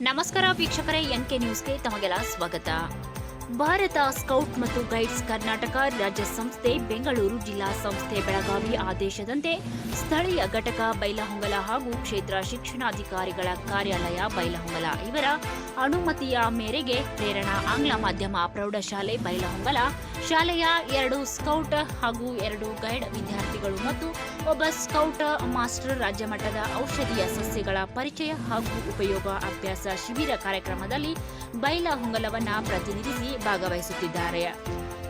ನಮಸ್ಕಾರ ವೀಕ್ಷಕರೇ, ಎನ್ಕೆ ನ್ಯೂಸ್ಗೆ ತಮಗೆಲ್ಲ ಸ್ವಾಗತ. ಭಾರತ ಸ್ಕೌಟ್ ಮತ್ತು ಗೈಡ್ಸ್ ಕರ್ನಾಟಕ ರಾಜ್ಯ ಸಂಸ್ಥೆ, ಬೆಂಗಳೂರು ಜಿಲ್ಲಾ ಸಂಸ್ಥೆ, ಬೆಳಗಾವಿ ಆದೇಶದಂತೆ ಸ್ಥಳೀಯ ಘಟಕ ಬೈಲಹೊಂಗಲ ಹಾಗೂ ಕ್ಷೇತ್ರ ಶಿಕ್ಷಣಾಧಿಕಾರಿಗಳ ಕಾರ್ಯಾಲಯ ಬೈಲಹೊಂಗಲ ಇವರ ಅನುಮತಿಯ ಮೇರೆಗೆ ಪ್ರೇರಣಾ ಆಂಗ್ಲ ಮಾಧ್ಯಮ ಪ್ರೌಢಶಾಲೆ ಬೈಲಹೊಂಗಲ ಶಾಲೆಯ 2 ಸ್ಕೌಟ್ ಹಾಗೂ 2 ಗೈಡ್ ವಿದ್ಯಾರ್ಥಿಗಳು ಮತ್ತು ಒಬ್ಬ ಸ್ಕೌಟ್ ಮಾಸ್ಟರ್ ರಾಜ್ಯ ಮಟ್ಟದ ಔಷಧೀಯ ಸಸ್ಯಗಳ ಪರಿಚಯ ಹಾಗೂ ಉಪಯೋಗ ಅಭ್ಯಾಸ ಶಿಬಿರ ಕಾರ್ಯಕ್ರಮದಲ್ಲಿ ಬೈಲಹೊಂಗಲವನ್ನ ಪ್ರತಿನಿಧಿಸಿ ಭಾಗವಹಿಸುತ್ತಿದ್ದಾರೆ.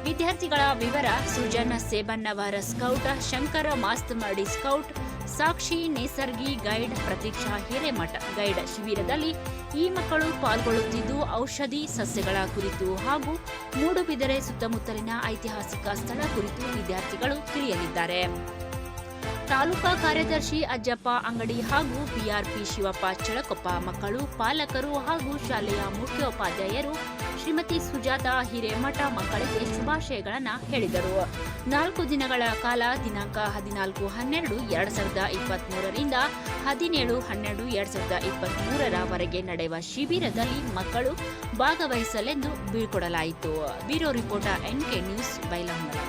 ವಿದ್ಯಾರ್ಥಿಗಳ ವಿವರ: ಸುಜನ್ ಸೇಬನ್ನವರ ಸ್ಕೌಟ್, ಶಂಕರ ಮಾಸ್ತಮಡಿ ಸ್ಕೌಟ್, ಸಾಕ್ಷಿ ನೇಸರ್ಗಿ ಗೈಡ್, ಪ್ರತೀಕ್ಷಾ ಹಿರೇಮಠ ಗೈಡ್. ಶಿಬಿರದಲ್ಲಿ ಈ ಮಕ್ಕಳು ಪಾಲ್ಗೊಳ್ಳುತ್ತಿದ್ದು ಔಷಧಿ ಸಸ್ಯಗಳ ಕುರಿತು ಹಾಗೂ ಮೂಡುಬಿದಿರೆ ಸುತ್ತಮುತ್ತಲಿನ ಐತಿಹಾಸಿಕ ಸ್ಥಳ ಕುರಿತು ವಿದ್ಯಾರ್ಥಿಗಳು ತಿಳಿಯಲಿದ್ದಾರೆ. ತಾಲೂಕಾ ಕಾರ್ಯದರ್ಶಿ ಅಜ್ಜಪ್ಪ ಅಂಗಡಿ ಹಾಗೂ ಪಿಆರ್ಪಿ ಶಿವಪ್ಪ ಚಳಕೊಪ್ಪ ಮಕ್ಕಳು, ಪಾಲಕರು ಹಾಗೂ ಶಾಲೆಯ ಮುಖ್ಯೋಪಾಧ್ಯಾಯರು ಶ್ರೀಮತಿ ಸುಜಾತ ಹಿರೇಮಠ ಮಕ್ಕಳಿಗೆ ಶುಭಾಶಯಗಳನ್ನು ಹೇಳಿದರು. 4 ದಿನಗಳ ಕಾಲ ದಿನಾಂಕ 14-12-2023 ರಿಂದ 17-12-2023 ವರೆಗೆ ನಡೆಯುವ ಶಿಬಿರದಲ್ಲಿ ಮಕ್ಕಳು ಭಾಗವಹಿಸಲೆಂದು ಬೀಳ್ಕೊಡಲಾಯಿತು. Bureau reporter, NK news, Bailhongal.